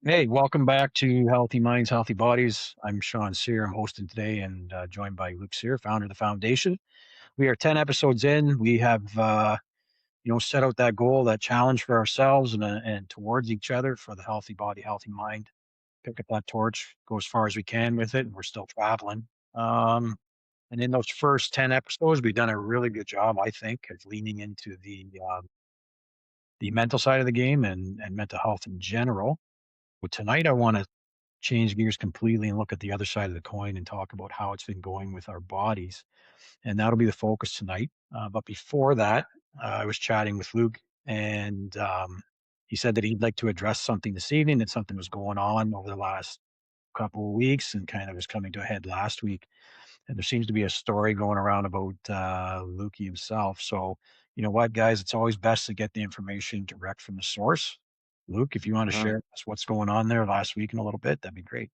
Hey, welcome back to Healthy Minds, Healthy Bodies. I'm Shawn. I'm hosting today and joined by Luke Sear, founder of the foundation. We are 10 episodes in. We have, set out that goal, that challenge for ourselves and towards each other for the healthy body, healthy mind. Pick up that torch, go as far as we can with it, and we're still traveling. Um, and in those first 10 episodes, we've done a really good job, I think, of leaning into the mental side of the game and mental health in general. But tonight, I want to change gears completely and look at the other side of the coin and talk about how it's been going with our bodies. And that'll be the focus tonight. But before that, I was chatting with Luke, and he said that he'd like to address something this evening, that something was going on over the last couple of weeks and kind of was coming to a head last week. And there seems to be a story going around about Lukey himself. So, you know what, guys, it's always best to get the information direct from the source. Luke, if you want to Mhm. share with us what's going on there last week in a little bit, that'd be great.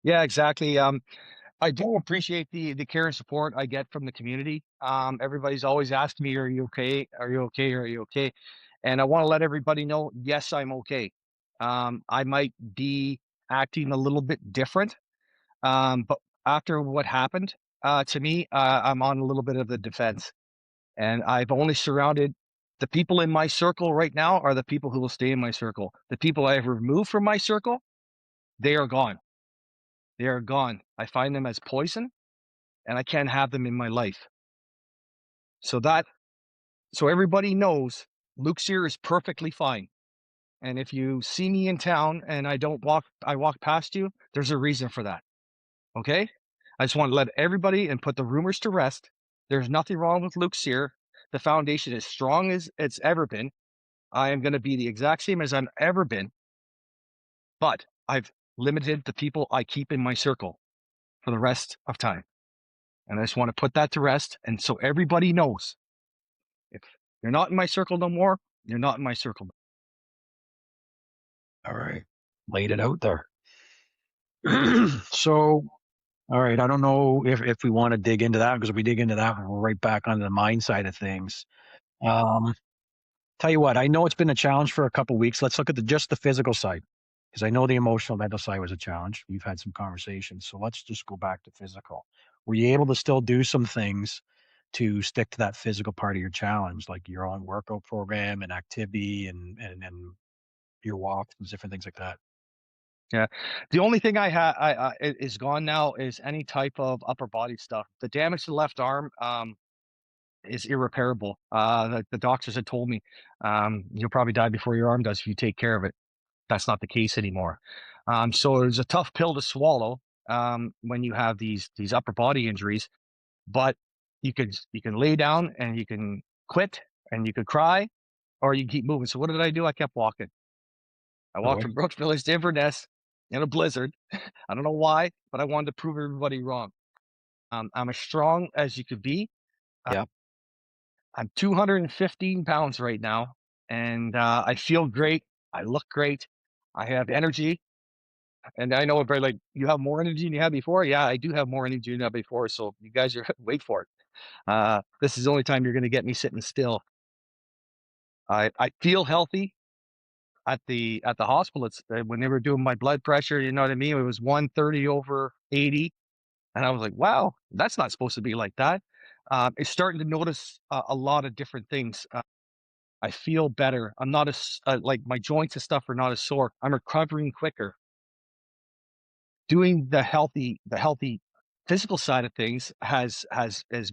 Yeah, exactly. I do appreciate the care and support I get from the community. Everybody's always asking me, "Are you okay? Are you okay? Are you okay?" And I want to let everybody know, yes, I'm okay. I might be acting a little bit different, but after what happened to me, I'm on a little bit of the defense, and I've only surrounded the people in my circle right now are the people who will stay in my circle. The people I have removed from my circle, they are gone. They are gone. I find them as poison, and I can't have them in my life. So that so everybody knows Luke Sear is perfectly fine. And if you see me in town and I walk past you, there's a reason for that. Okay? I just want to let everybody and put the rumors to rest. There's nothing wrong with Luke Sear. The foundation is strong as it's ever been. I am going to be the exact same as I've ever been, but I've limited the people I keep in my circle for the rest of time. And I just want to put that to rest. And so everybody knows if you're not in my circle no more, you're not in my circle. All right. Laid it out there. So, all right. I don't know if we want to dig into that because if we dig into that, we're right back on the mind side of things. Um, Tell you what, I know it's been a challenge for a couple weeks. Let's look at just the physical side because I know the emotional mental side was a challenge. We've had some conversations. So let's just go back to physical. Were you able to still do some things to stick to that physical part of your challenge, like your own workout program and activity and your walks and different things like that? Yeah. The only thing is gone now is any type of upper body stuff. The damage to the left arm is irreparable. The doctors had told me you'll probably die before your arm does if you take care of it. That's not the case anymore. So it's a tough pill to swallow when you have these upper body injuries. But you can lay down and you can quit and you could cry or you can keep moving. So what did I do? I kept walking. I Oh, walked boy. from Brooks Village to Inverness in a blizzard. I don't know why, but I wanted to prove everybody wrong. I'm as strong as you could be. Uh, Yeah. I'm 215 pounds right now, and I feel great. I look great. I have energy, and I know everybody like you have more energy than you had before. Yeah, I do have more energy than I had before. So you guys are wait for it. This is the only time you're going to get me sitting still. I feel healthy at the hospital. It's when they were doing my blood pressure. You know what I mean? It was 130 over 80. And I was like, wow, that's not supposed to be like that. It's starting to notice a lot of different things. I feel better. I'm not as like my joints and stuff are not as sore. I'm recovering quicker. Doing the healthy physical side of things has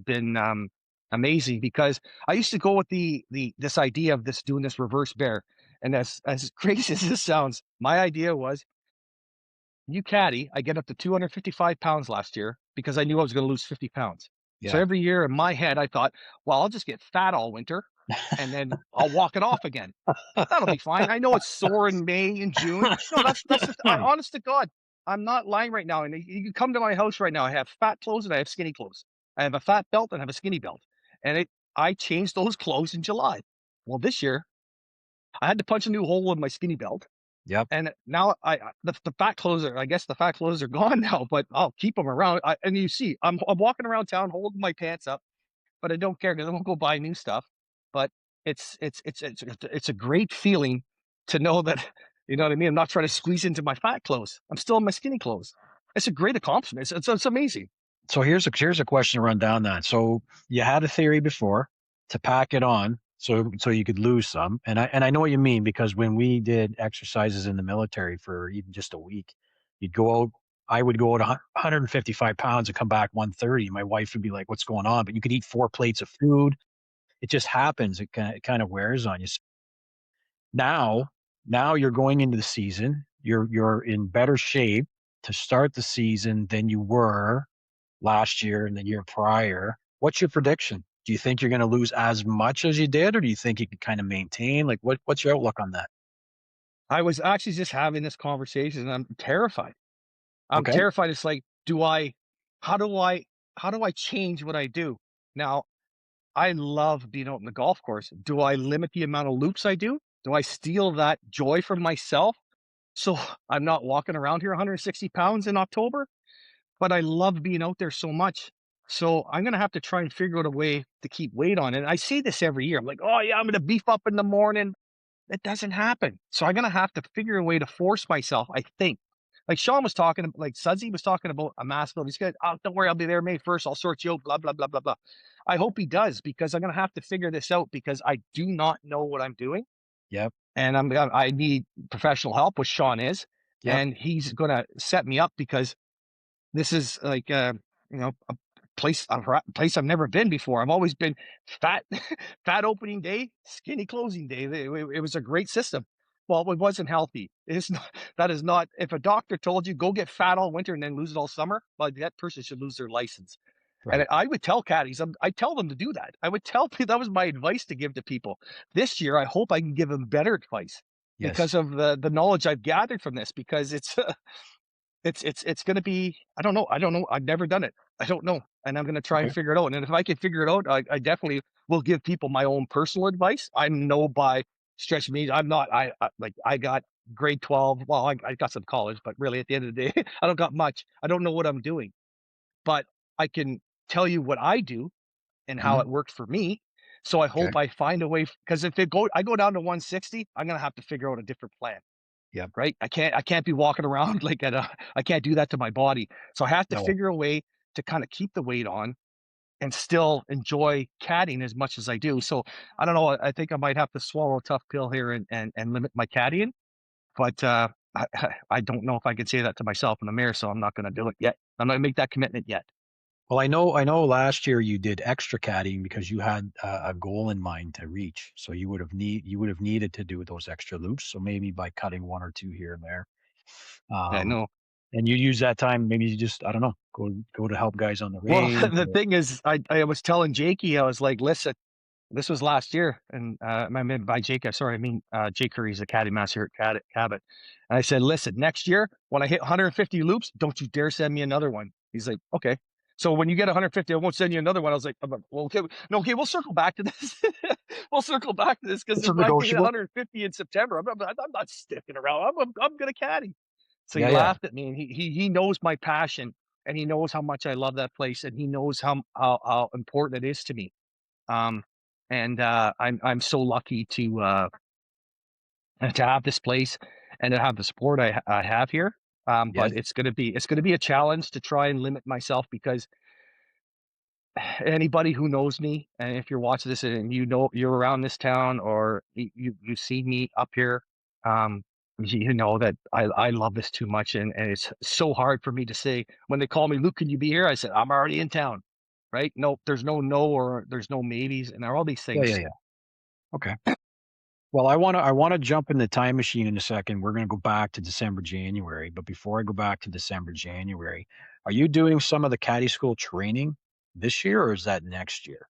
been amazing because I used to go with the this idea of this doing this reverse bear. And as crazy as this sounds, my idea was you caddy, I get up to 255 pounds last year because I knew I was going to lose 50 pounds. So Yeah. every year in my head, I thought, well, I'll just get fat all winter and then I'll walk it off again. That'll be fine. I know it's sore in May and June. No, honest to God, I'm not lying right now. And you can come to my house right now. I have fat clothes and I have skinny clothes. I have a fat belt and I have a skinny belt. And I changed those clothes in July. Well, this year I had to punch a new hole in my skinny belt Yep. and now the fat clothes are I guess the fat clothes are gone now, but I'll keep them around. And you see, I'm walking around town holding my pants up, but I don't care because I won't go buy new stuff. But it's a great feeling to know that You know what I mean? I'm not trying to squeeze into my fat clothes. I'm still in my skinny clothes. It's a great accomplishment. It's amazing. So here's a question to run down that. So you had a theory before to pack it on so you could lose some. And I know what you mean because when we did exercises in the military for even just a week, you'd go out I would go out 155 pounds and come back 130. My wife would be like, "What's going on?" But you could eat 4 plates of food. It just happens. It kind of wears on you. Now, now you're going into the season. You're in better shape to start the season than you were last year and the year prior. What's your prediction? Do you think you're going to lose as much as you did, or do you think you can kind of maintain? Like, what's your outlook on that? I was actually just having this conversation and I'm terrified. I'm Okay. terrified. It's like, do I, how do I, how do I change what I do? Now, I love being out in the golf course. Do I limit the amount of loops I do? Do I steal that joy from myself? So I'm not walking around here 160 pounds in October, but I love being out there so much. So I'm going to have to try and figure out a way to keep weight on it. I say this every year. I'm like, oh yeah, I'm going to beef up in the morning. It doesn't happen. So I'm going to have to figure a way to force myself, I think. Like Shawn was talking, like Sudsy was talking about a mass build. He's good. Oh, don't worry, I'll be there May 1st. I'll sort you out, blah, blah, blah, blah, blah. I hope he does because I'm going to have to figure this out because I do not know what I'm doing. Yep. And I need professional help, which Shawn is. Yep. And he's going to set me up because this is like, a place I've never been before. I've always been fat, fat opening day, skinny closing day. It was a great system. Well, it wasn't healthy. It's not. That is not. If a doctor told you go get fat all winter and then lose it all summer, well, that person should lose their license. And Right. I would tell caddies, I tell them to do that. I would tell people that was my advice to give to people. This year, I hope I can give them better advice because Yes. of the knowledge I've gathered from this. Because it's it's gonna be I don't know, I've never done it. I don't know, and I'm gonna try and Okay. figure it out, and if I can figure it out, I definitely will give people my own personal advice. I'm no by stretch of means I'm not like, I got grade 12 well, I got some college, but really, at the end of the day, I don't got much. I don't know what I'm doing, but I can tell you what I do and how Mhm. it worked for me, so I Okay. hope I find a way because if I go down to 160, I'm gonna have to figure out a different plan. Yep. Right? I can't be walking around like I can't do that to my body. So I have to No. figure a way to kind of keep the weight on and still enjoy caddying as much as I do. So I don't know. I think I might have to swallow a tough pill here and limit my caddying. But I don't know if I can say that to myself in the mirror. So I'm not going to do it yet. I'm not going to make that commitment yet. Well, I know last year you did extra caddying because you had a goal in mind to reach. So you would have needed to do those extra loops. So maybe by cutting one or two here and there. I Um, know. and you use that time, maybe you just, I don't know, go to help guys on the Well, range the or thing is, I was telling Jakey, I was like, listen, this was last year, and, I meant by Jake, sorry, I mean, Jake Curry's a caddy master at Cabot, and I said, "Listen, next year, when I hit 150 loops, don't you dare send me another one." He's like, "Okay." So when you get 150, I won't send you another one. I was like, "Well, okay, no, okay, we'll circle back to this. We'll circle back to this because it's if I can hit negotiable. 150 in September, I'm not sticking around. I'm gonna caddy." So he Yeah, yeah. laughed at me, and he knows my passion, and he knows how much I love that place, and he knows how important it is to me. Um, and I'm so lucky to have this place and to have the support I have here. But Yes. it's gonna be a challenge to try and limit myself because anybody who knows me, and if you're watching this and you know you're around this town or you see me up here, um, you know that I love this too much, and it's so hard for me to say when they call me, Luke, can you be here? I said I'm already in town, right? No, there's no or there's no maybes, and there are all these Yeah, yeah, things. yeah. Okay. Well, I wanna jump in the time machine in a second. We're gonna go back to December, January, but before I go back to December, January, are you doing some of the caddy school training this year, or is that next year?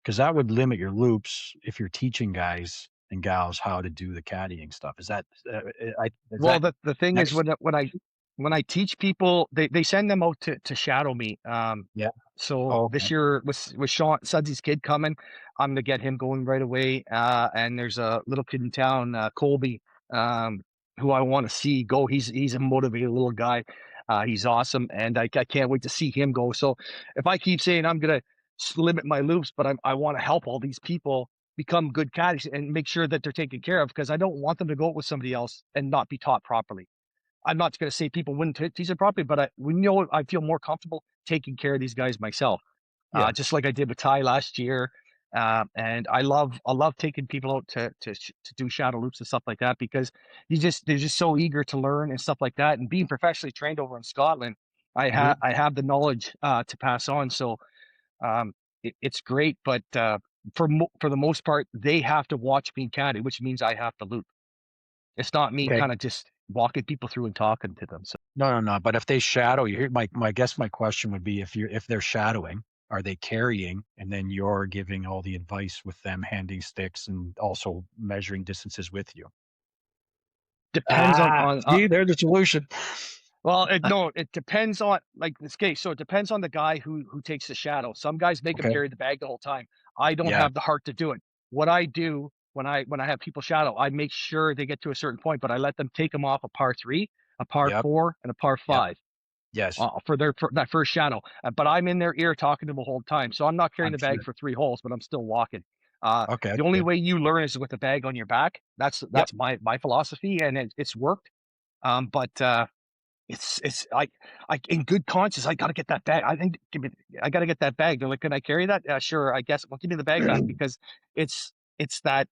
Because that would limit your loops if you're teaching guys and gals how to do the caddying stuff. Is Well, that the thing is next? when I teach people, they send them out to shadow me. Yeah. So Oh, this okay. year with Shawn Sudsy's kid coming, I'm gonna get him going right away. And there's a little kid in town, Colby, um, who I want to see go. He's a motivated little guy. He's awesome, and I can't wait to see him go. So if I keep saying I'm gonna limit my loops, but I want to help all these people become good caddies and make sure that they're taken care of because I don't want them to go out with somebody else and not be taught properly. I'm not going to say people wouldn't teach it properly, but I feel more comfortable taking care of these guys myself, Yeah. just like I did with Ty last year. And I love taking people out to do shadow loops and stuff like that because they're just so eager to learn and stuff like that. And being professionally trained over in Scotland, Hmm. I have the knowledge to pass on. So it's great, but for the most part, they have to watch me caddy, which means I have to loop. It's not me Okay. kind of just walking people through and talking to them. So No, no, no. But if they shadow you, my guess my question would be if they're shadowing, are they carrying and then you're giving all the advice with them handing sticks and also measuring distances with you? depends Ah, on see, there's the solution. well, no, it depends on like this case. So it depends on the guy who takes the shadow. Some guys make them Okay. carry the bag the whole time. I don't Yeah. have the heart to do it. What I do when I have people shadow, I make sure they get to a certain point, but I let them take them off a par three, a par Yep. four, and a par Yep. five. Yes. For that first shadow. But I'm in their ear talking to them the whole time. So I'm not carrying I'm the bag sure. for 3 holes, but I'm still walking. Uh, Okay, the that's only good. way you learn is with the bag on your back. Yep. That's my philosophy, and it's worked. But it's like in good conscience, I got to get that bag. I got to get that bag. They're like, can I carry that? Sure, I guess. Well, give me the bag back because it's that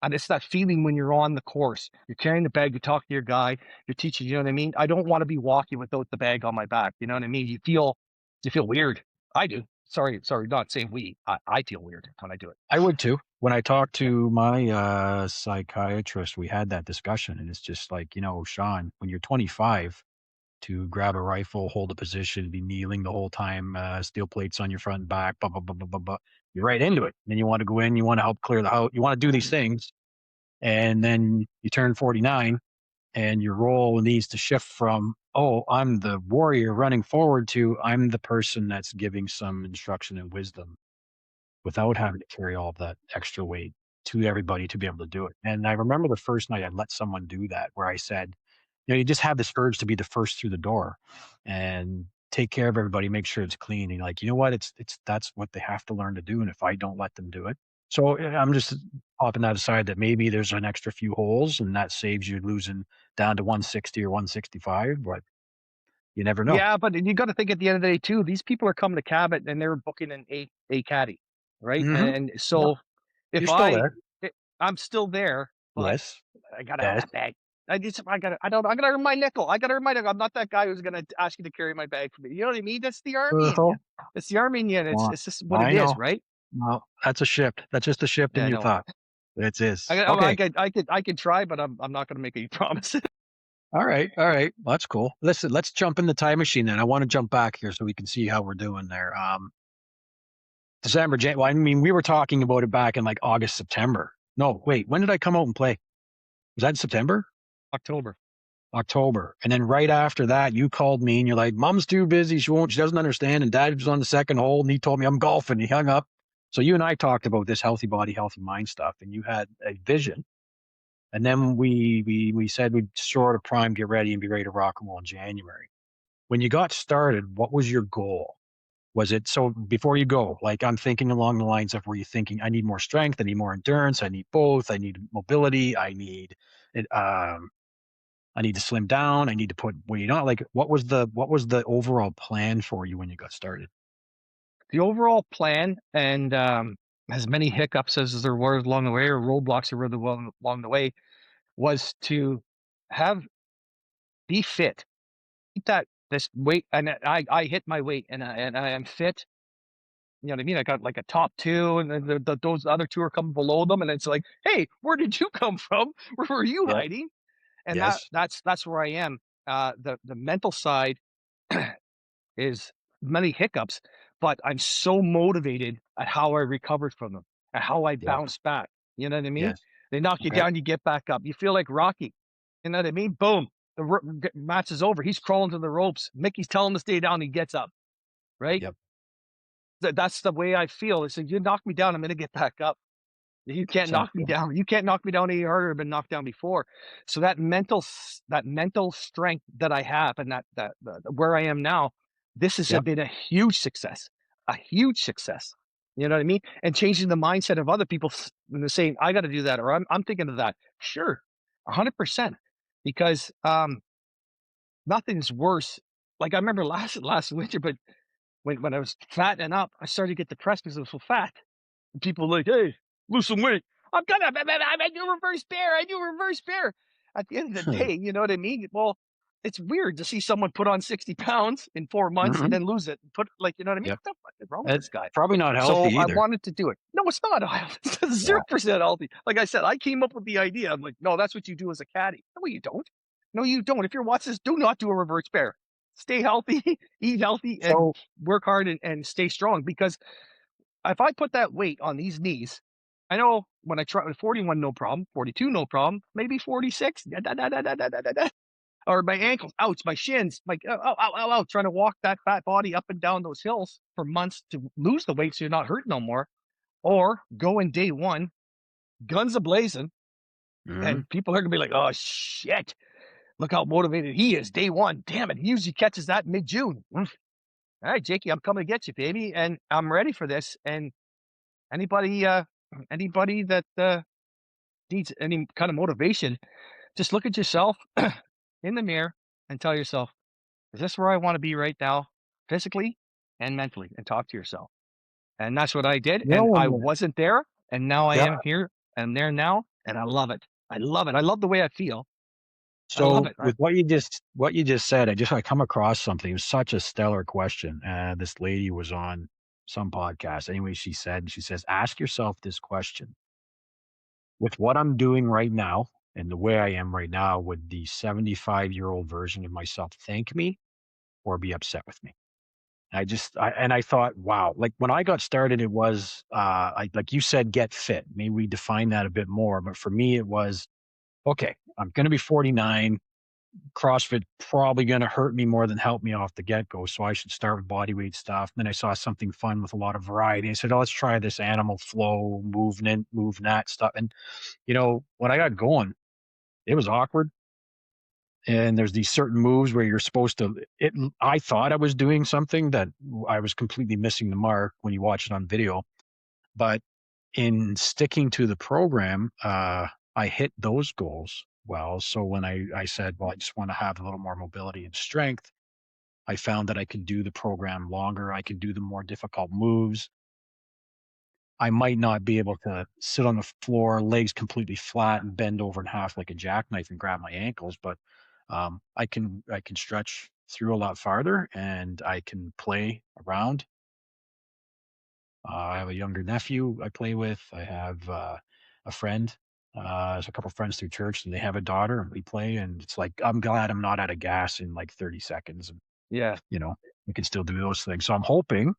and it's that feeling when you're on the course. You're carrying the bag, you talk to your guy, you're teaching, you know what I mean? I don't want to be walking without the bag on my back. You know what I mean? You feel weird. I do. Sorry, not saying we. I feel weird when I do it. I would too. When I talked Yeah. to my psychiatrist, we had that discussion, and it's just like, Shawn, when you're 25, to grab a rifle, hold a position, be kneeling the whole time, steel plates on your front and back, blah, blah, blah, blah, blah, blah. You're right into it. Then you want to go in, you want to help clear the house, you want to do these things. And then you turn 49 and your role needs to shift from, oh, I'm the warrior running forward to I'm the person that's giving some instruction and wisdom without having to carry all of that extra weight to everybody to be able to do it. And I remember the first night I let someone do that where I said, you just have this urge to be the first through the door and take care of everybody, make sure it's clean. And you're like, you know what? It's that's what they have to learn to do. And if I don't let them do it. So I'm just popping that aside that maybe there's an extra few holes and that saves you losing down to 160 or 165, but you never know. Yeah, but you got to think at the end of the day too. These people are coming to Cabot and they're booking an a caddy, right? Hmm. And Yep. so You're if still there. I'm still there, but Yes. I gotta have Yes. that bag. I gotta earn my nickel. I gotta earn my nickel. I'm not that guy who's gonna ask you to carry my bag for me. You know what I mean? That's the army in you. Uh-huh. It's the army in you. And Well, it's just what it I is, know. right? Well, that's a shift. That's just a shift in Yeah, your no. thought. It is. I Okay. could try, but I'm not gonna make any promises. All right. All right. Well, that's cool. Listen, let's jump in the time machine then. I want to jump back here so we can see how we're doing there. December, well, I mean, we were talking about it back in like August, September. No, wait, when did I come out and play? Was that in September? October. October. And then right after that, you called me and you're like, Mom's too busy. She doesn't understand. And Dad was on the second hole and he told me I'm golfing. He hung up. So you and I talked about this healthy body, healthy mind stuff, and you had a vision. And then we said we'd sort of prime, get ready, and be ready to rock and roll in January. When you got started, what was your goal? Was it so before you go, like I'm thinking along the lines of were you thinking, I need more strength, I need more endurance, I need both, I need mobility, it, I need to slim down, I need to put weight on. Like what was the overall plan for you when you got started? The overall plan and as many hiccups as there were along the way or roadblocks that were along the way was to have be fit. Keep that this weight and I hit my weight and I am fit. You know what I mean? I got like a top two, and then those other two are coming below them, and it's like, hey, where did you come from? Where were you Yep. hiding? And Yes. that's where I am. The mental side is many hiccups, but I'm so motivated at how I recovered from them, at how I Yep. bounced back. You know what I mean? Yes. They knock you Okay. down, you get back up. You feel like Rocky. You know what I mean? Boom. Match is over. He's crawling to the ropes. Mickey's telling him to stay down. He gets up. Right. Yep. That's the way I feel. It's like you knock me down, I'm gonna get back up. You can't Sounds knock me good. down. You can't knock me down any harder. I've been knocked down before. So that mental strength that I have, and where I am now, this has Yep. been a huge success. A huge success. You know what I mean? And changing the mindset of other people saying, I got to do that, or I'm thinking of that. Sure, 100%. Because nothing's worse. Like I remember last winter, but when I was fattening up, I started to get depressed because I was so fat. And people were like, hey, lose some weight. I'm gonna, I do reverse bear. I do reverse bear. At the end of the day, you know what I mean? Well, it's weird to see someone put on 60 pounds in 4 months and Mhm. then lose it. Put like, you know what I mean? Yep. What the fuck is wrong with It's this guy? probably not healthy So I either. wanted to do it. No, it's not. It's Yeah. 0% healthy. Like I said, I came up with the idea. I'm like, no, that's what you do as a caddy. No, you don't. No, you don't. If you're watching this, do not do a reverse bear. Stay healthy, eat healthy, and So work hard and stay strong. Because if I put that weight on these knees, I know when I try with 41, no problem, 42, no problem, maybe 46, da, da, da, da, da, da, da, da, or my ankles, ouch, my shins, like, oh, oh, oh, oh, oh, trying to walk that fat body up and down those hills for months to lose the weight so you're not hurt no more, or go in day one, guns a blazing, mhm. and people are gonna be like, oh shit, look how motivated he is day one. Damn it, he usually catches that mid June. All right, Jakey, I'm coming to get you, baby, and I'm ready for this. And anybody, anybody that needs any kind of motivation, just look at yourself in the mirror and tell yourself, is this where I want to be right now, physically and mentally? And talk to yourself. And that's what I did. You know And when I wasn't there. And now I yeah. am here and there now. And I love it. I love it. I love the way I feel. I love So it. with what you just said, I come across something. It was such a stellar question. This lady was on some podcast. Anyway, she says, ask yourself this question. With what I'm doing right now and the way I am right now, would the 75-year-old version of myself thank me or be upset with me? I thought, wow, like when I got started, it was like you said, get fit. Maybe we define that a bit more. But for me, it was okay, I'm gonna be 49. CrossFit probably gonna hurt me more than help me off the get-go. So I should start with bodyweight stuff. Then I saw something fun with a lot of variety. I said, oh, let's try this animal flow, movement, move that stuff. And when I got going, it was awkward. And there's these certain moves where you're supposed to I thought I was doing something that I was completely missing the mark when you watch it on video. But in sticking to the program, I hit those goals well. So when I said, well, I just want to have a little more mobility and strength, I found that I could do the program longer. I could do the more difficult moves. I might not be able to sit on the floor, legs completely flat and bend over in half like a jackknife and grab my ankles, but I can stretch through a lot farther and I can play around. I have a younger nephew I play with. I have a friend. There's a couple friends through church, and they have a daughter, and we play. And it's like I'm glad I'm not out of gas in like 30 seconds, and Yeah. you know we can still do those things. So I'm hoping,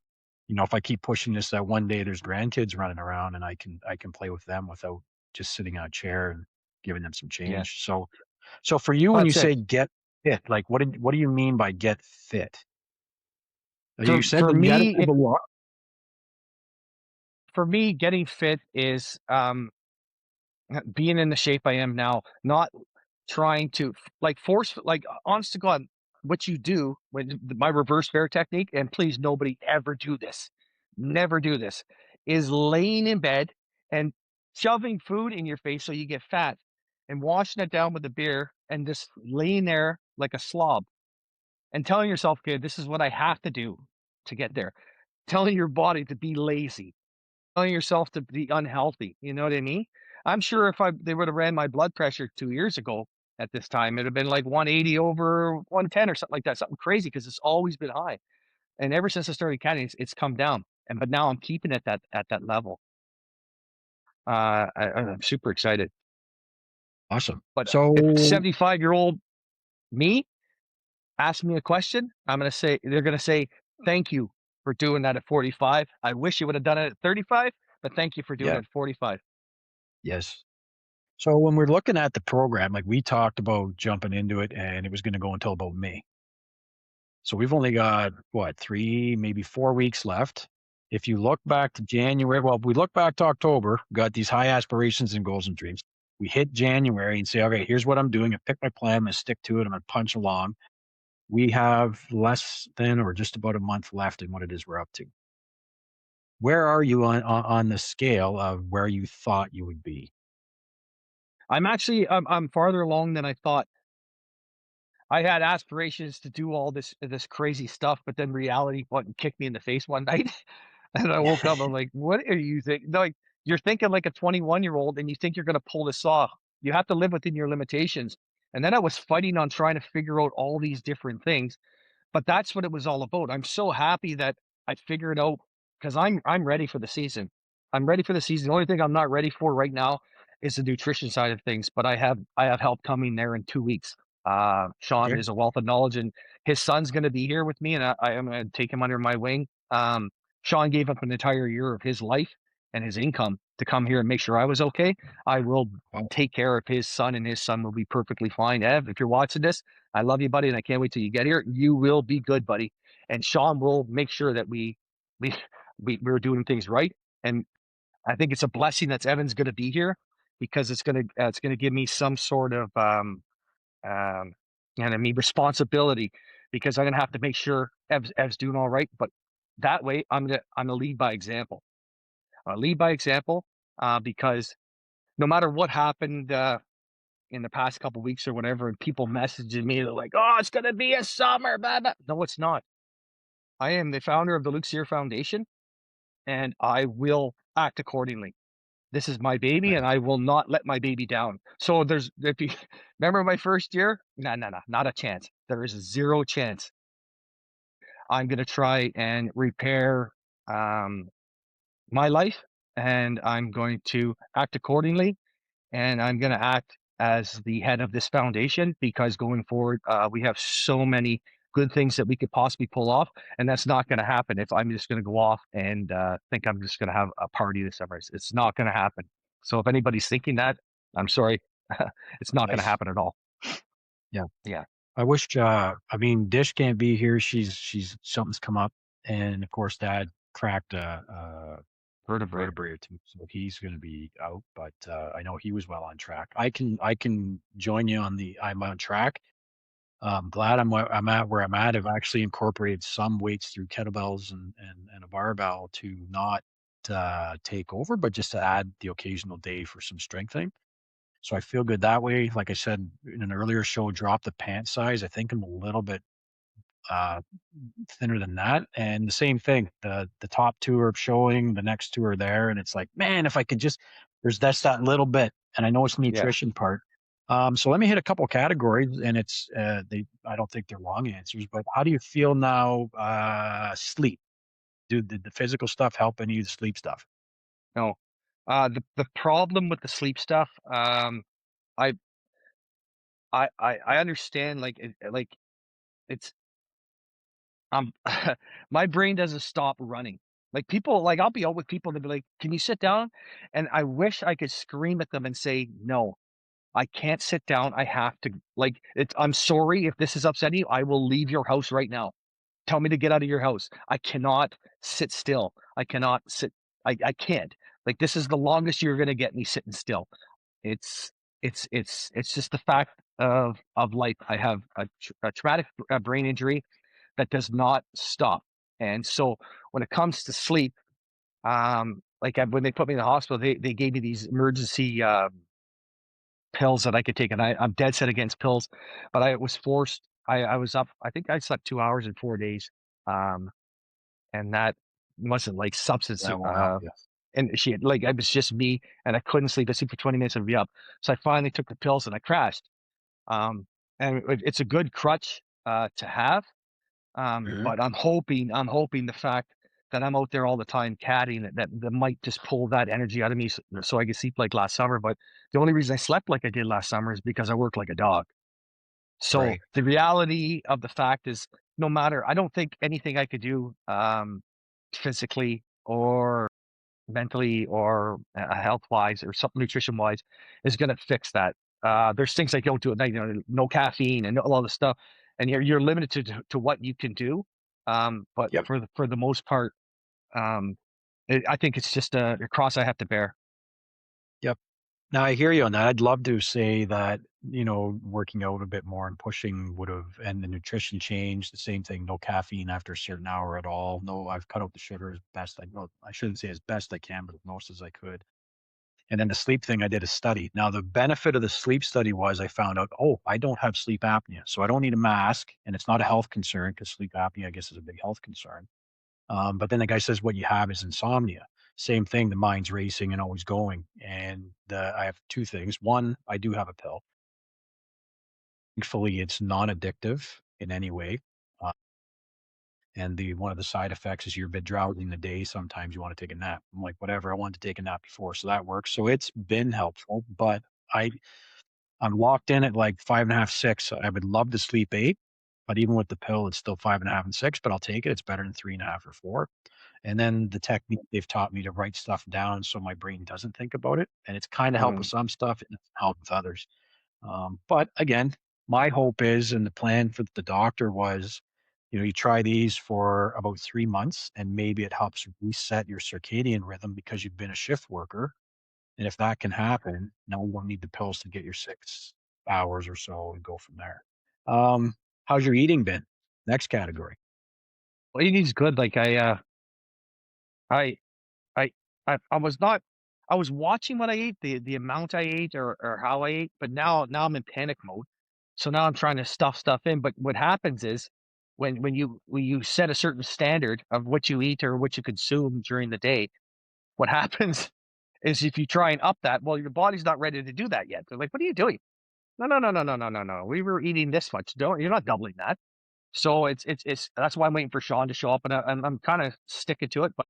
if I keep pushing this, that one day there's grandkids running around, and I can play with them without just sitting on a chair and giving them some Yeah. change. So for you, when you That's it. say get fit, like what do you mean by get fit? You said For that you got to me, move a lot. getting fit is being in the shape I am now, not trying to like force, like honest to God, what you do when my reverse bear technique, and please nobody ever do this, never do this, is laying in bed and shoving food in your face so you get fat and washing it down with a beer and just laying there like a slob and telling yourself, okay, this is what I have to do to get there. Telling your body to be lazy, telling yourself to be unhealthy, you know what I mean? I'm sure if they would have ran my blood pressure 2 years ago at this time, it'd have been like 180 over 110 or something like that, something crazy because it's always been high. And ever since I started counting, it's come down. But now I'm keeping it at that level. I'm super excited. Awesome. But if So 75-year-old me asks me a question, they're gonna say, "Thank you for doing that at 45. I wish you would have done it at 35, but thank you for doing yeah, it at 45." yes. So when we're looking at the program, like we talked about jumping into it and it was going to go until about May. So we've only got what, 3, maybe 4 weeks left. If you look back to January, well, we look back to October, got these high aspirations and goals and dreams. We hit January and say, okay, here's what I'm doing. I pick my plan, I'm going to stick to it, I'm going to punch along. We have less than or just about a month left in what it is we're up to. Where are you on the scale of where you thought you would be? I'm farther along than I thought. I had aspirations to do all this crazy stuff, but then reality went and kicked me in the face one night, and I woke up, I'm like, "What are you thinking?" Like, you're thinking like a 21-year-old and you think you're gonna pull this off. You have to live within your limitations, and then I was fighting on trying to figure out all these different things. But that's what it was all about. I'm so happy that I figured out because I'm ready for the season. I'm ready for the season. The only thing I'm not ready for right now is the nutrition side of things, but I have help coming there in 2 weeks. Shawn Okay. is a wealth of knowledge, and his son's gonna be here with me, and I am gonna take him under my wing. Shawn gave up an entire year of his life and his income to come here and make sure I was okay. I will Wow. take care of his son, and his son will be perfectly fine. Ev, if you're watching this, I love you, buddy, and I can't wait till you get here. You will be good, buddy. And Shawn will make sure that we we're doing things right. And I think it's a blessing that Evan's going to be here because it's gonna give me some sort of um and I mean responsibility because I'm gonna have to make sure Ev's doing all right. But that way, I'm gonna lead by example. I lead by example because no matter what happened. In the past couple weeks or whatever, and people messaging me, they're like, "Oh, it's gonna be a summer." Blah, blah. No, it's not. I am the founder of the Luke Sear Foundation, and I will act accordingly. This is my baby, Right. and I will not let my baby down. So there's if you remember my first year, no, no, no, not a chance. There is zero chance. I'm gonna try and repair um, my life, and I'm going to act accordingly and I'm going to act as the head of this foundation because going forward, we have so many good things that we could possibly pull off, and that's not going to happen if I'm just going to go off and think I'm just going to have a party this summer. It's not going to happen. So if anybody's thinking that, I'm sorry, it's not going to Nice. happen at all. Yeah. Yeah, I wish, I mean, Dish can't be here. She's something's come up, and of course, Dad cracked a vertebrae. vertebrae or two, so he's going to be out. But I know he was well on track. I can join you on the I'm on track. I'm glad I'm at where I'm at. I've actually incorporated some weights through kettlebells and a barbell to not take over, but just to add the occasional day for some strengthening. So I feel good that way. Like I said in an earlier show, drop the pant size. I think I'm a little bit uh, thinner than that. And the same thing, the top 2 are showing, the next 2 are there, and it's like, man, if I could just there's that's that little bit, and I know it's the Yeah, nutrition part. So let me hit a couple categories, and it's they I don't think they're long answers, but how do you feel now? Sleep. Did the physical stuff help any of the sleep stuff? no. The problem with the sleep stuff, I I understand like it's Um, my brain doesn't stop running. Like people, like I'll be out with people and they'll be like, "Can you sit down?" And I wish I could scream at them and say, "No, I can't sit down. I have to." Like, I'm sorry if this is upsetting you. I will leave your house right now. Tell me to get out of your house. I cannot sit still. I cannot sit. I can't. Like this is the longest you're gonna get me sitting still. It's it's just the fact of life. I have a traumatic brain injury that does not stop. And so when it comes to sleep, when they put me in the hospital, they gave me these emergency pills that I could take, and I'm dead set against pills, but I was forced. I was up. I think I slept 2 hours in 4 days, um, and that wasn't like substance. That won't help you. And she had, like it was just me, and I couldn't sleep. I sleep for 20 minutes and be up. So I finally took the pills and I crashed. Um, and it's a good crutch to have. Mhm. But I'm hoping the fact that I'm out there all the time caddying that might just pull that energy out of me so I can sleep like last summer. But the only reason I slept like I did last summer is because I worked like a dog. So Right. the reality of the fact is no matter I don't think anything I could do physically or mentally or health wise or something nutrition wise is going to fix that. There's things I don't do at night, no caffeine and all this stuff, and you're limited to what you can do. But Yep. for the most part, um, I think it's just a cross I have to bear. Yep. Now I hear you on that. I'd love to say that working out a bit more and pushing would have, and the nutrition change, the same thing, no caffeine after a certain hour at all. No, I've cut out the sugar as best I well, I shouldn't say as best I can, but as most as I could. And then the sleep thing, I did a study. Now, the benefit of the sleep study was I found out, oh, I don't have sleep apnea. So I don't need a mask. And it's not a health concern because sleep apnea, I guess, is a big health concern. But then the guy says, what you have is insomnia. Same thing. The mind's racing and always going. And I have two things. One, I do have a pill. Thankfully, it's non-addictive in any way. Uh, and the one of the side effects is you're a bit drowsy in the day. Sometimes you want to take a nap. I'm like, whatever. I wanted to take a nap before, so that works. So it's been helpful. But I I'm locked in at like 5.5, 6. I would love to sleep 8, but even with the pill, it's still 5.5 and 6. But I'll take it. It's better than 3.5 or 4. And then the technique they've taught me to write stuff down so my brain doesn't think about it. And it's kind of helped with Mm, some stuff and it's helped with others. But again, my hope is, and the plan for the doctor was, you try these for about 3 months, and maybe it helps reset your circadian rhythm because you've been a shift worker. And if that can happen, now we won't need the pills to get your 6 hours or so and go from there. Um, how's your eating been? Next category. well, eating's good. Like I, I, I was not. I was watching what I ate, the amount I ate, or how I ate, but now I'm in panic mode. So now I'm trying to stuff stuff in. But what happens is when you set a certain standard of what you eat or what you consume during the day, what happens is if you try and up that, well, your body's not ready to do that yet. They're like, "What are you doing?" No, no, no, no, no, no, no, no. We were eating this much. Don't you're not doubling that. So it's that's why I'm waiting for Shawn to show up, and I'm kind of sticking to it. But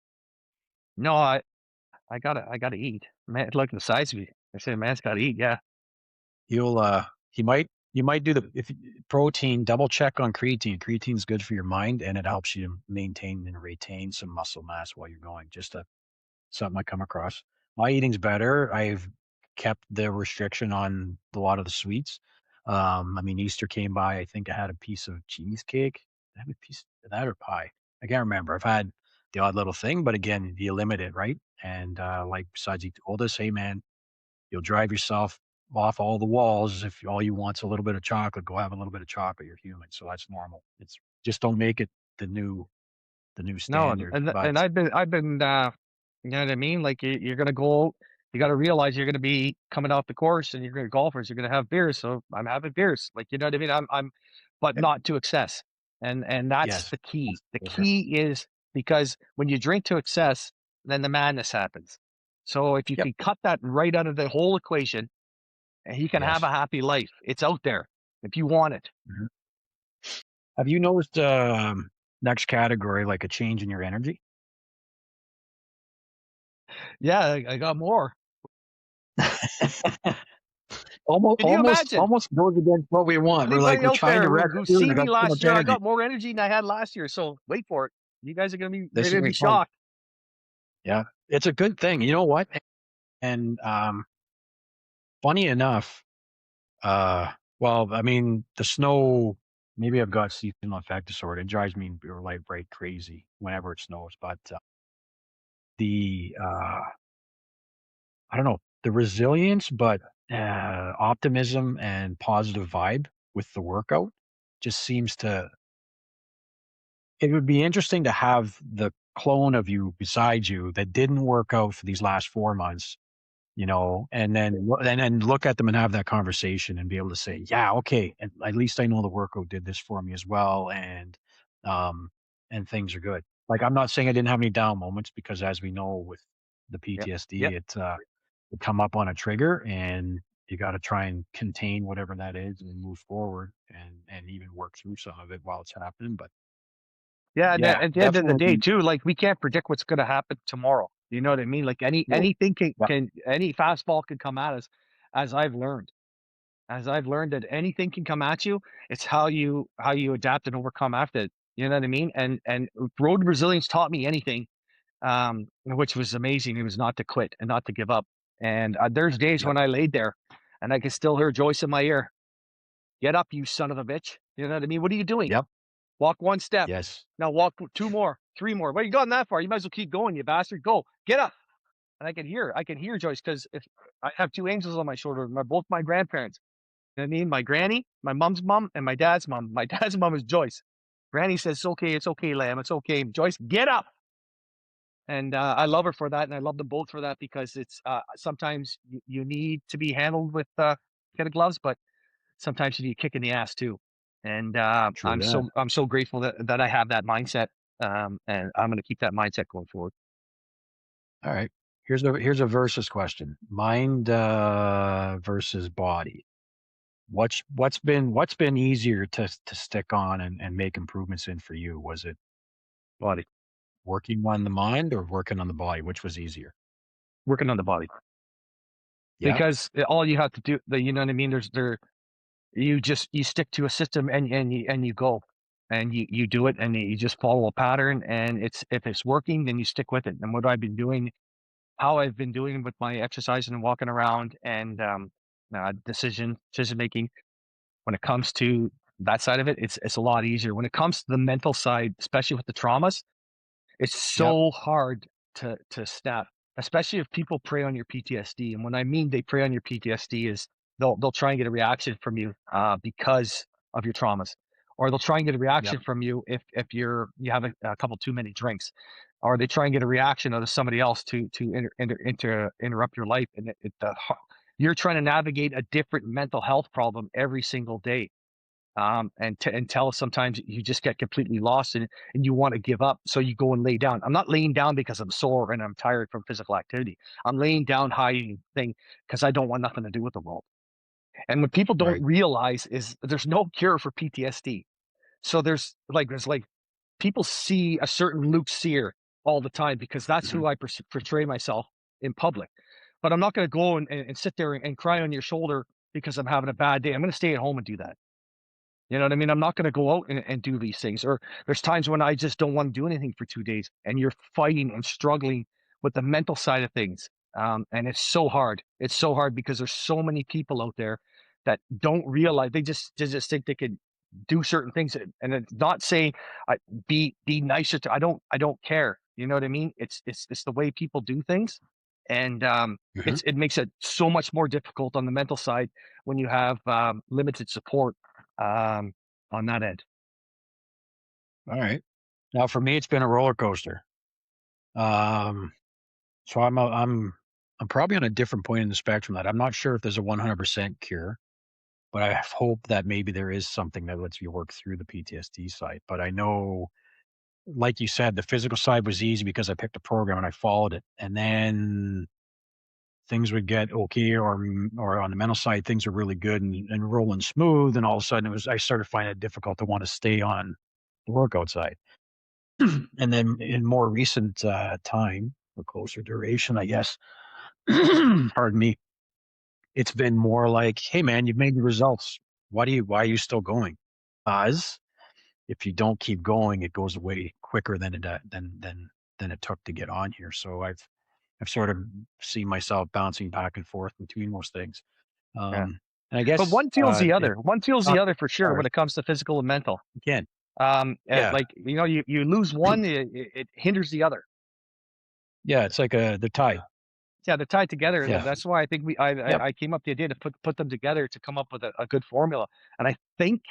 no, I gotta eat. Man, look at the size of me. I said, man's gotta eat. Yeah. You'll you might do the if protein, double check on creatine. Creatine's good for your mind and it helps you maintain and retain some muscle mass while you're going. Just something I come across. My eating's better. I've kept the restriction on a lot of the sweets. I mean, Easter came by. I think I had a piece of cheesecake. Did I have a piece of that or pie? I can't remember. I've had the odd little thing, but again, you limit it, right? And like besides, he told us, hey man, you'll drive yourself off all the walls if all you want's a little bit of chocolate. Go have a little bit of chocolate. You're human, so that's normal. It's just don't make it the new the new No, standard. and But I've been you know what I mean? Like you're gonna go you gotta realize you're gonna be coming off the course and you're gonna golfers, you're gonna have beers. So I'm having beers. Like you know what I mean? I'm but eh, not to excess. And that's yes, the key. that's The different. key is because when you drink to excess, then the madness happens. So if you Yep. can cut that right out of the whole equation and you can have a Yes. happy life. It's out there if you want it. Mhm. Have you noticed, next category, like a change in your energy? Yeah, I got more. Almost Can you almost imagine? almost goes against what we want. We're like, Anybody we're out trying there to who rest who here, and see I me got so last much year, I energy. got more energy than I had last year, so wait for it. You guys are gonna be you're This is gonna gonna be be fun. shocked. Yeah. It's a good thing. You know what? And, funny enough, well, I mean, the snow maybe I've got seasonal affective disorder. It drives me like right crazy whenever it snows, but, the, I don't know, the resilience, but, optimism and positive vibe with the workout just seems to it would be interesting to have the clone of you beside you that didn't work out for these last 4 months, and then look at them and have that conversation and be able to say, "Yeah, okay, at least I know the workout did this for me as well, um, and things are good." Like, I'm not saying I didn't have any down moments because as we know with the Yep. PTSD, Yep. it come up on a trigger and you gotta try and contain whatever that is and move forward and even work through some of it while it's happening, but Yeah, and yeah, at the end of the day definitely. too, like, we can't predict what's gonna happen tomorrow. You know what I mean? Like, No. anything can Yeah, can any fastball can come at us, as I've learned. As I've learned that anything can come at you, it's how you adapt and overcome after it. You know what I mean? And road resilience taught me anything, which was amazing. It was not to quit and not to give up. And there's days yep, when I laid there and I can still hear Joyce in my ear. Get up, you son of a bitch. You know what I mean? What are you doing? yep, Walk one step. yes, Now walk two more, three more. Well, you gone that far. You might as well keep going, you bastard. Go. Get up. And I can hear Joyce because if I have two angels on my shoulder, both my grandparents. You know what I mean? My granny, my mom's mom, and my dad's mom. My dad's mom is Joyce. Granny says, it's okay, lamb, it's okay. Joyce, get up. And I love her for that, and I love them both for that because it's sometimes you need to be handled with kind of gloves, but sometimes you need a kick in the ass too. And True that. I'm so grateful that I have that mindset, and I'm going to keep that mindset going forward. All right. Here's a versus question. Mind versus body. What's been easier to stick on and make improvements in for you? Was it Body, working on the mind or working on the body? Which was easier? working on the body, Yeah. because all you have to do, you know what I mean. You stick to a system and you go and you do it and you just follow a pattern and it's if it's working then you stick with it. And what I've been doing, how I've been doing with my exercise and walking around and decision making when it comes to that side of it, it's a lot easier. When it comes to the mental side, especially with the traumas, it's Yep. so hard to snap, especially if people prey on your PTSD. And when I mean they prey on your PTSD is they'll try and get a reaction from you because of your traumas, or they'll try and get a Yep. reaction from you if you have a couple too many drinks, or they try and get a reaction out of somebody else to interrupt your life. And you're trying to navigate a different mental health problem every single day, and tell us sometimes you just get completely lost and you want to give up. So you go and lay down. I'm not laying down because I'm sore and I'm tired from physical activity. I'm laying down hiding thing because I don't want nothing to do with the world. And what people don't Right. realize is there's no cure for PTSD. So there's like people see a certain Luke Sear all the time because that's Mhm. who I portray myself in public. But I'm not going to go and sit there and cry on your shoulder because I'm having a bad day. I'm going to stay at home and do that. You know what I mean? I'm not gonna go out and do these things. Or there's times when I just don't want to do anything for 2 days, and you're fighting and struggling with the mental side of things. And it's so hard. It's so hard because there's so many people out there that don't realize they just think they can do certain things. And it's not saying be nicer to. I don't care. You know what I mean? It's the way people do things, and Mhm. it makes it so much more difficult on the mental side when you have limited support um, on that end. All right. Now for me, it's been a roller coaster. Um, so I'm probably on a different point in the spectrum that I'm not sure if there's a 100% cure, but I hope that maybe there is something that lets you work through the PTSD side. But I know, like you said, the physical side was easy because I picked a program and I followed it, and then things would get okay, or on the mental side, things were really good and rolling smooth, and all of a sudden I started finding it difficult to want to stay on the workout side. And then in more recent time, a closer duration, I guess, pardon me, it's been more like, hey man, you've made the results. Why are you still going? Because if you don't keep going, it goes away quicker than it took to get on here. So I've sort of seen myself bouncing back and forth between those things. Yeah, And I but guess one fuels the not other for sure when ours it comes to physical and mental. again. Yeah, Like you lose one, it hinders the other. yeah. It's like they're tied. Yeah, they're tied together, and Yeah. that's why I think Yep. I came up with the idea to put them together to come up with a good formula. And I think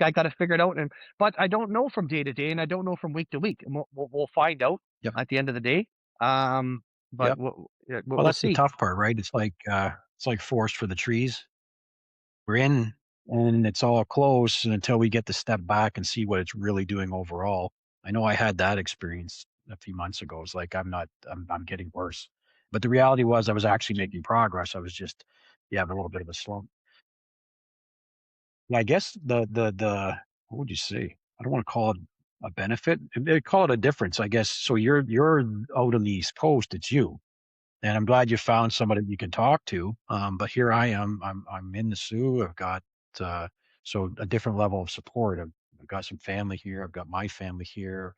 I got it figured out. But I don't know from day to day, and I don't know from week to week. And we'll find out Yep. at the end of the day. But Yep. Well, we'll that's the see. tough part, right? It's like forest for the trees. We're in and it's all close and until we get to step back and see what it's really doing overall. I know I had that experience a few months ago. It's like I'm getting worse. But the reality was I was actually making progress. I was just yeah, a little bit of a slump. And I guess the what would you say? I don't want to call it a benefit. They call it a difference, I guess. So you're out on the East Coast, it's you. And I'm glad you found somebody you can talk to. But here I am. I'm in the Sioux. I've got uh, so a different level of support. I've got some family here. I've got my family here.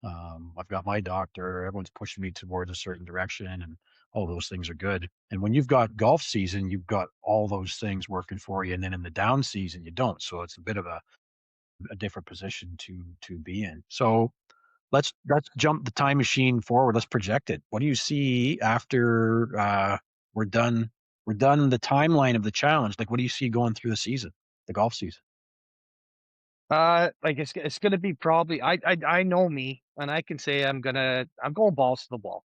I've got my doctor. Everyone's pushing me towards a certain direction, and all those things are good. And when you've got golf season, you've got all those things working for you. And then in the down season, you don't. So it's a bit of a different position to be in. So let's jump the time machine forward. Let's project it. What do you see after we're done? we're done the timeline of the challenge. Like, what do you see going through the season, the golf season? Like it's gonna be probably I know me, and I can say I'm going balls to the wall.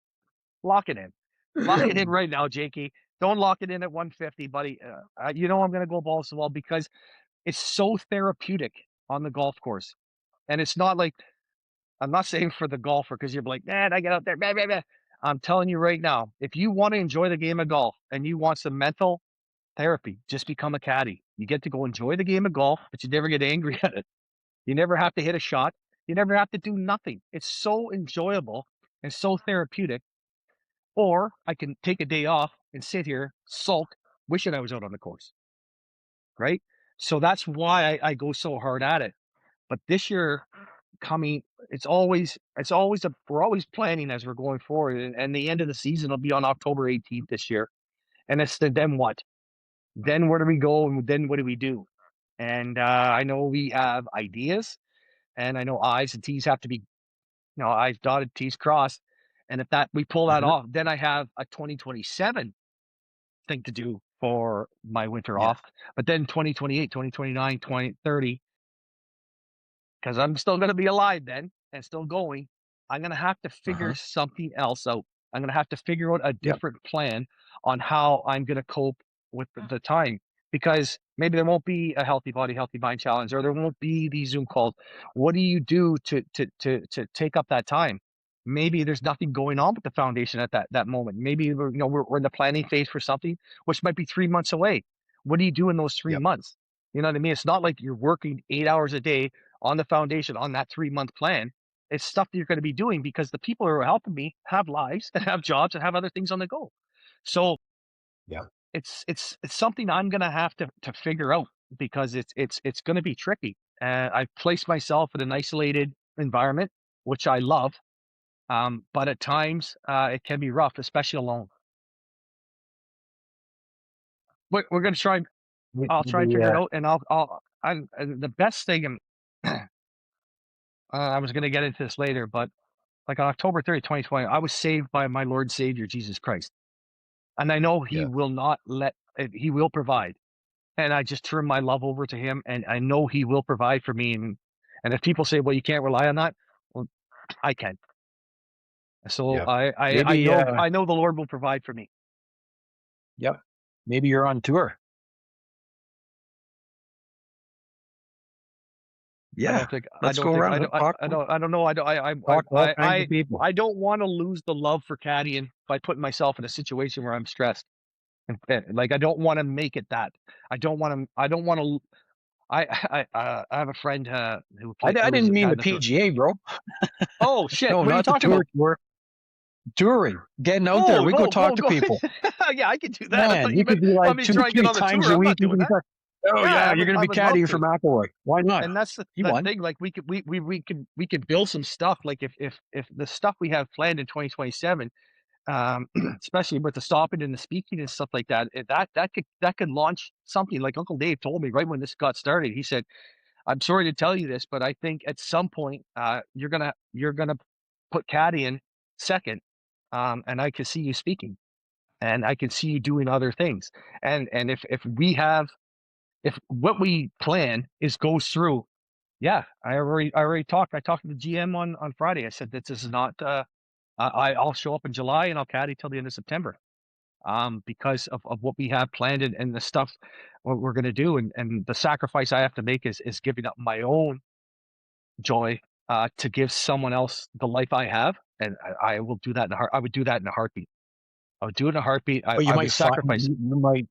Lock it in. Lock it in right now, Jakey. Don't lock it in at 150, buddy. You know I'm gonna go balls to the wall because it's so therapeutic on the golf course, and it's not like I'm not saying for the golfer because you're like, man, I get out there, blah, blah, blah. I'm telling you right now, if you want to enjoy the game of golf and you want some mental therapy, just become a caddy. You get to go enjoy the game of golf, but you never get angry at it. You never have to hit a shot. You never have to do nothing. It's so enjoyable and so therapeutic. Or I can take a day off and sit here, sulk, wishing I was out on the course. Right. So that's why I go so hard at it. But this year coming, we're always planning as we're going forward. And the end of the season will be on October 18th this year. And it's then what? Then where do we go? And then what do we do? And I know we have ideas, and I know I's and T's have to be, I's dotted, T's crossed. And if that we pull that Mhm. off, then I have a 2027 thing to do for my winter Yeah. off. But then 2028, 2029, 2030, because I'm still going to be alive then and still going, I'm going to have to figure Uh-huh. something else out. I'm going to have to figure out a Yep. different plan on how I'm going to cope with the time, because maybe there won't be a healthy body, healthy mind challenge, or there won't be these Zoom calls. What do you do to take up that time? Maybe there's nothing going on with the foundation at that moment. Maybe we're in the planning phase for something which might be 3 months away. What do you do in those three Yep. months? You know what I mean? It's not like you're working 8 hours a day on the foundation on that 3 month plan. It's stuff that you're going to be doing because the people who are helping me have lives and have jobs and have other things on the go. So Yeah. it's something I'm going to have to figure out, because it's going to be tricky. I've placed myself in an isolated environment, which I love, but at times it can be rough, especially alone. We're going to try. I'll try and figure it The out, and the best thing. I was going to get into this later, but like on October 30th, 2020, I was saved by my Lord and Savior, Jesus Christ. And I know he yeah. will not he will provide. And I just turn my love over to him, and I know he will provide for me. And if people say, well, you can't rely on that, well, I can. So Yeah. Maybe I know the Lord will provide for me. yep. Maybe you're on tour. Yeah. Let's go around. Let's talk I don't know. talk to all kinds of people. I don't want to lose the love for caddying by putting myself in a situation where I'm stressed. Like, I don't want to make it that. I don't want to. I have a friend I who was didn't mean kind the of the. PGA, bro. Oh shit! No, What are you not the talking tour about? tour. Touring. Getting out there. Oh, We go talk to go. people. Yeah, I can do that. I Man, thought you you could meant be want like me to two, try and get three on the times tour. a I'm week. not You doing could be that. like, oh Yeah, yeah, you're gonna I be would love caddying for to. McElroy. Why not? And that's He that won. thing. Like, we could build some stuff. Like, if the stuff we have planned in 2027, especially with the stopping and the speaking and stuff like that, that could launch something. Like Uncle Dave told me right when this got started. He said, I'm sorry to tell you this, but I think at some point, you're gonna put caddy in second, and I can see you speaking, and I can see you doing other things. And if what we plan is goes through, yeah, I already talked. I talked to the GM on Friday. I said that this is not. I'll show up in July and I'll caddy till the end of September, because of what we have planned, and the stuff what we're going to do, and the sacrifice I have to make is giving up my own joy to give someone else the life I have, and I will do that in a heart. I would do that in a heartbeat. I would do it in a heartbeat. But you I would might find sacrifice. you might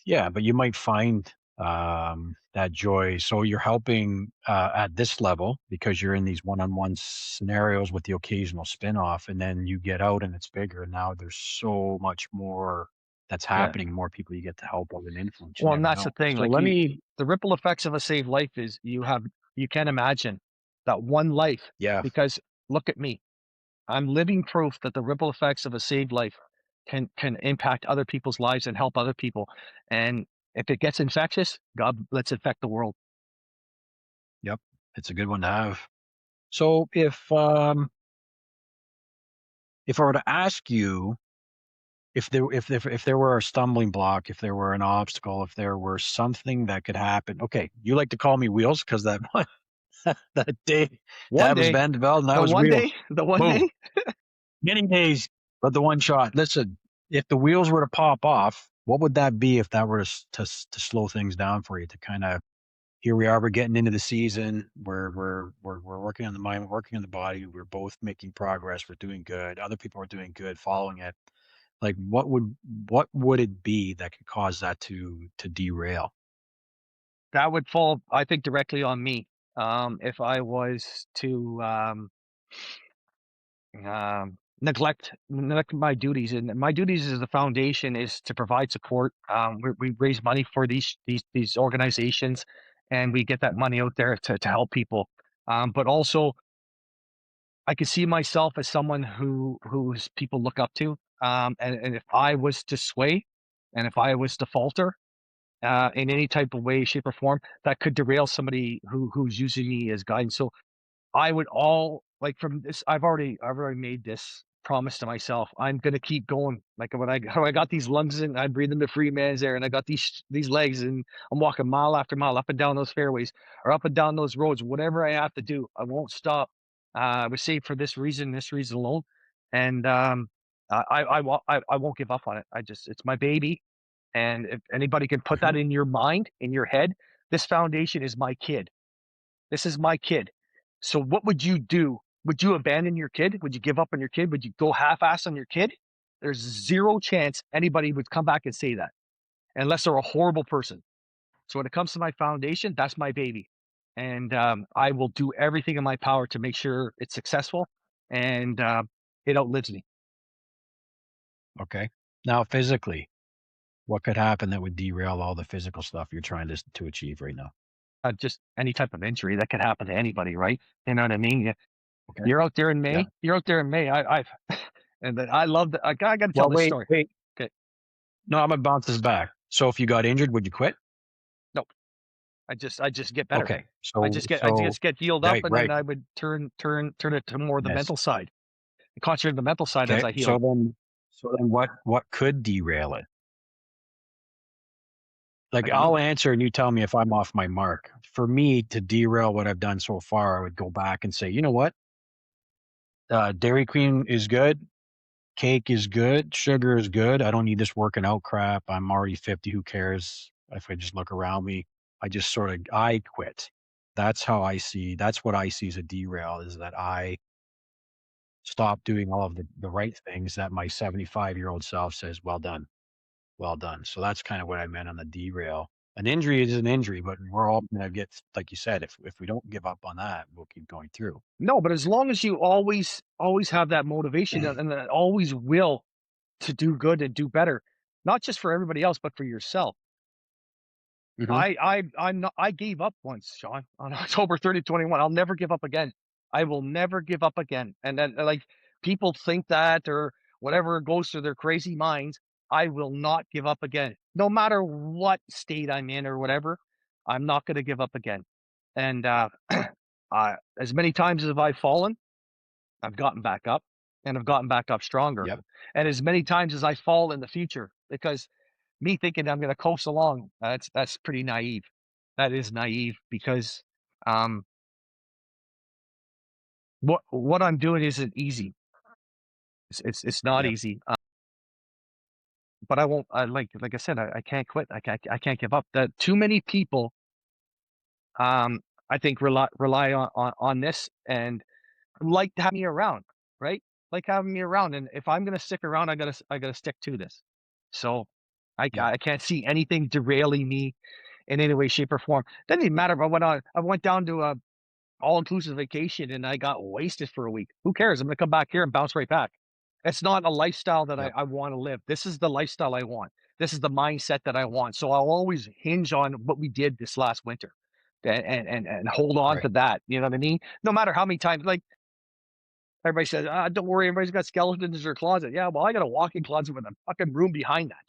yeah, but you might find that joy. So you're helping at this level because you're in these one-on-one scenarios with the occasional spin-off, and then you get out and it's bigger. And now there's so much more that's Yeah. happening, more people you get to help out and influence. You Well, and never that's the know. thing. So Like, let me, the ripple effects of a saved life is you can imagine that one life, yeah, because look at me. I'm living proof that the ripple effects of a saved life can impact other people's lives and help other people. And if it gets infectious, God, let's infect the world. yep, it's a good one to have. So if I were to ask you if there were a stumbling block, if there were an obstacle, if there were something that could happen. Okay, you like to call me Wheels because that that day One that was day, Vanderbilt and that the was one Wheels. day, the one Boom. day, Many days, but the one shot. Listen, if the wheels were to pop off, what would that be if that were to slow things down for you to kind of here we are, we're getting into the season. We're working on the mind, we're working on the body. We're both making progress. We're doing good. Other people are doing good, following it. Like what would it be that could cause that to derail? that would fall, I think, directly on me. If I was to neglect my duties, and my duties as the foundation is to provide support. We raise money for these organizations, and we get that money out there to help people. But also, I could see myself as someone who's people look up to. And if I was to sway, and if I was to falter in any type of way, shape, or form, that could derail somebody who's using me as guidance. So I would all like from this. I've already made this promise to myself. I'm gonna keep going. Like when I got these lungs in, I breathe into free man's air, and I got these legs, and I'm walking mile after mile up and down those fairways or up and down those roads. Whatever I have to do, I won't stop. I was saved for this reason alone, and I won't give up on it. It's my baby, and if anybody can put that Mhm. in your mind, in your head, this foundation is my kid. This is my kid. So what would you do? Would you abandon your kid? Would you give up on your kid? Would you go half-ass on your kid? There's zero chance anybody would come back and say that unless they're a horrible person. So when it comes to my foundation, that's my baby. And I will do everything in my power to make sure it's successful and it outlives me. Okay. Now, physically, what could happen that would derail all the physical stuff you're trying to achieve right now? Just any type of injury that could happen to anybody, right? You know what I mean? Okay. You're out there in Yeah. May. You're out there in May. I've and then I love the. I got to tell Well, this wait, story. wait. Okay. No, I'm gonna bounce this back. So if you got injured, would you quit? Nope. I just get better. Okay. I So just get healed up, right, and then right. I would turn it to more the Yes. mental side, concentrate on the mental side as Okay. I healed. So then what could derail it? I Like don't know. I'll answer and you tell me if I'm off my mark. For me to derail what I've done so far, I would go back and say, you know what? Dairy Queen is good. Cake is good. Sugar is good. I don't need this working out crap. I'm already 50. Who cares if I just look around me? I just sort of I quit. That's what I see as a derail is that I stop doing all of the right things that my 75-year-old self says, well done. Well done. So that's kind of what I meant on the derail. An injury is an injury, but we're all gonna get like you said, if we don't give up on that, we'll keep going through. No, but as long as you always have that motivation and that always will to do good and do better, not just for everybody else, but for yourself. Mhm. I'm not I gave up once, Sean, on October 21. I'll never give up again. I will never give up again. And then, like, people think that or whatever goes through their crazy minds, I will not give up again. No matter what state I'm in or whatever, I'm not gonna give up again. And, as many times as I've fallen, I've gotten back up, and I've gotten back up stronger. Yep. And as many times as I fall in the future, because me thinking I'm gonna coast along, that's pretty naive. That is naive because, um, what I'm doing isn't easy. It's not Yep. easy, but I won't like I said, I can't quit. I can't give up. That too many people, um, I think rely on this and like to have me around, right? Like having me around, and if I'm gonna stick around, I gotta stick to this. So, Yep. I can't see anything derailing me in any way, shape, or form. Doesn't even matter if I went down to a all-inclusive vacation and I got wasted for a week. Who cares? I'm gonna come back here and bounce right back. It's not a lifestyle that Yep. I wanna live. This is the lifestyle I want. This is the mindset that I want. So I'll always hinge on what we did this last winter and hold on Right. to that. You know what I mean? No matter how many times, like everybody says, don't worry, everybody's got skeletons in their closet. Yeah, well, I got a walk-in closet with a fucking room behind that.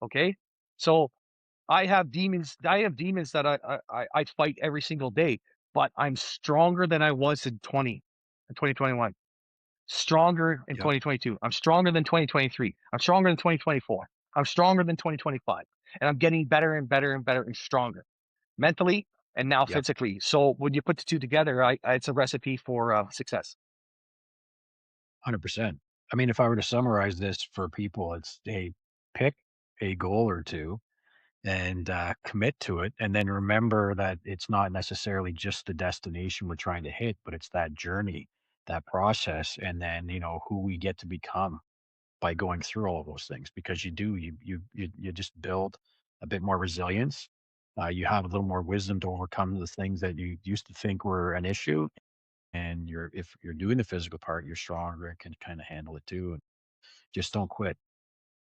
Okay. So I have demons that I fight every single day, but I'm stronger than I was in 2021. stronger in Yep. 2022. I'm stronger than 2023. I'm stronger than 2024. I'm stronger than 2025. And I'm getting better and better and better and stronger mentally and now Yep. physically. So when you put the two together, it's a recipe for success. 100%. I mean, if I were to summarize this for people, it's, hey, pick a goal or two and commit to it. And then remember that it's not necessarily just the destination we're trying to hit, but it's that journey, that process, and then, who we get to become by going through all of those things because you do, you just build a bit more resilience. You have a little more wisdom to overcome the things that you used to think were an issue. And if you're doing the physical part, you're stronger and can kind of handle it too. And just don't quit.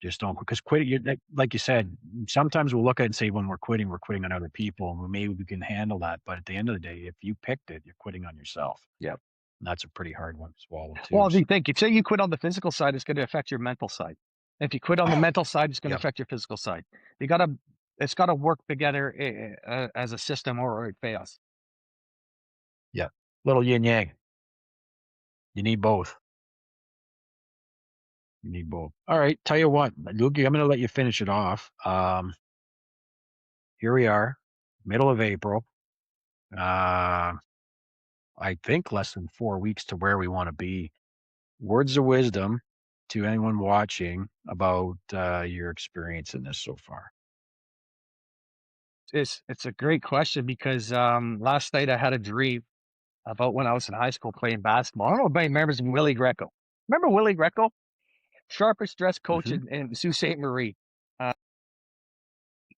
Just don't because quit. You like you said. Sometimes we'll look at it and say when we're quitting on other people, and maybe we can handle that. But at the end of the day, if you picked it, you're quitting on yourself. Yeah. And that's a pretty hard one to swallow Well, too. if you think, if say you quit on the physical side, it's going to affect your mental side. If you quit on the mental side, it's going to Yep. affect your physical side. You got to, it's got to work together as a system, or it fails. Yep. Little yin yang. You need both. You need both. All right. Tell you what, Luke, I'm going to let you finish it off. Here we are, middle of April. Uh, I think less than 4 weeks to where we want to be. Words of wisdom to anyone watching about your experience in this so far. It's a great question because last night I had a dream about when I was in high school playing basketball. I don't know if anybody remembers Willie Greco. Remember Willie Greco? Sharpest dressed coach Hmm. in Sault Ste. Marie. Uh,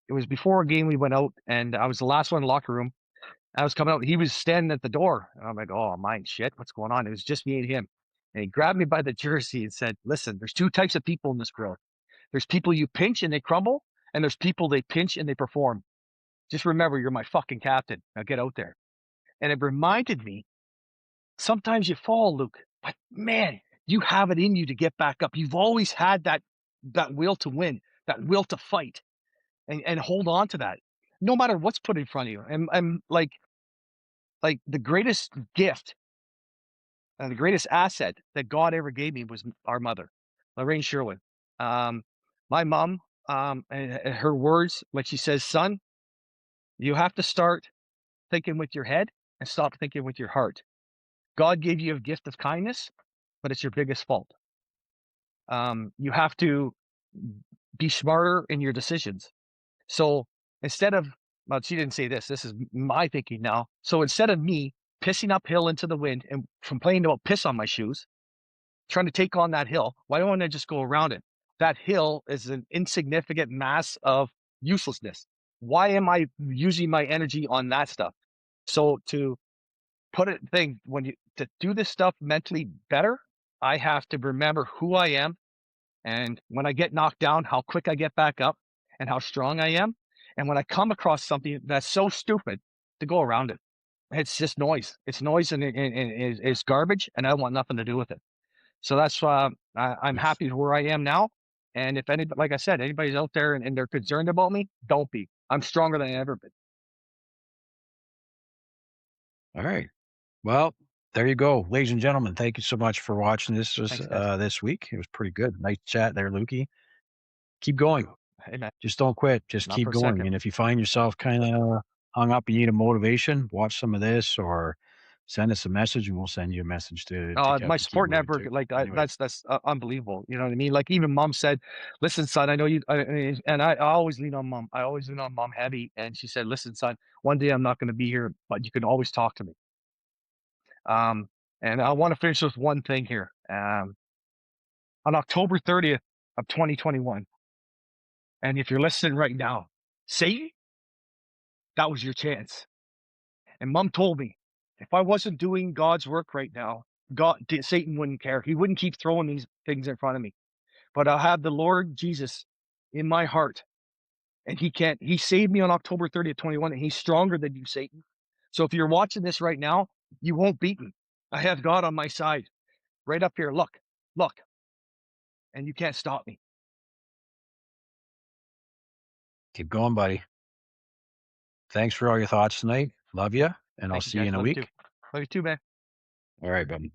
it was before a game we went out, and I was the last one in the locker room. I was coming out. He was standing at the door, and I'm like, "Oh, mine shit, what's going on?" It was just me and him, and he grabbed me by the jersey and said, "Listen, there's two types of people in this world. There's people you pinch and they crumble, and there's people they pinch and they perform. Just remember, you're my fucking captain. Now get out there." And it reminded me, sometimes you fall, Luke, but man, you have it in you to get back up. You've always had that will to win, that will to fight, and hold on to that, no matter what's put in front of you. And like the greatest gift and the greatest asset that God ever gave me was our mother, Lorraine Sherwin. Um, my mom, and her words, like she says, son, you have to start thinking with your head and stop thinking with your heart. God gave you a gift of kindness, but it's your biggest fault. You have to be smarter in your decisions. So instead of, well, she didn't say this, this is my thinking now. So instead of me pissing uphill into the wind and complaining about piss on my shoes, trying to take on that hill, why don't I just go around it? That hill is an insignificant mass of uselessness. Why am I using my energy on that stuff? So to put it thing when you to do this stuff mentally better, I have to remember who I am, and when I get knocked down, how quick I get back up and how strong I am. And when I come across something that's so stupid, to go around it. It's just noise. It's noise and it's garbage, and I want nothing to do with it. So that's I'm Yes. happy where I am now. And if any, like I said, anybody's out there and they're concerned about me, don't be. I'm stronger than I ever been. All right. Well, there you go, ladies and gentlemen. Thank you so much for watching Thanks, guys. this week. It was pretty good. Nice chat there, Lukey. Keep going. Hey, man, Just don't quit. Just not keep for a going. second. And if you find yourself kind of hung up, you need a motivation, watch some of this or send us a message and we'll send you a message My to keep support moving network, too. like Anyways, that's unbelievable. You know what I mean? Like even mom said, "Listen, son, I know you," and I always lean on mom. I always lean on mom heavy, and she said, "Listen, son, one day I'm not going to be here, but you can always talk to me." Um, and I want to finish with one thing here. On October 30th of 2021, and if you're listening right now, Satan, that was your chance. And mom told me if I wasn't doing God's work right now, Satan wouldn't care. He wouldn't keep throwing these things in front of me. But I'll have the Lord Jesus in my heart. And he saved me on October 30th, 21, and he's stronger than you, Satan. So if you're watching this right now, you won't beat me. I have God on my side right up here. Look, look, and you can't stop me. keep going, buddy. Thanks for all your thoughts tonight. Love you. And I'll Thank you see you guys. in a Love you too. week. Love you too, man. All right, buddy.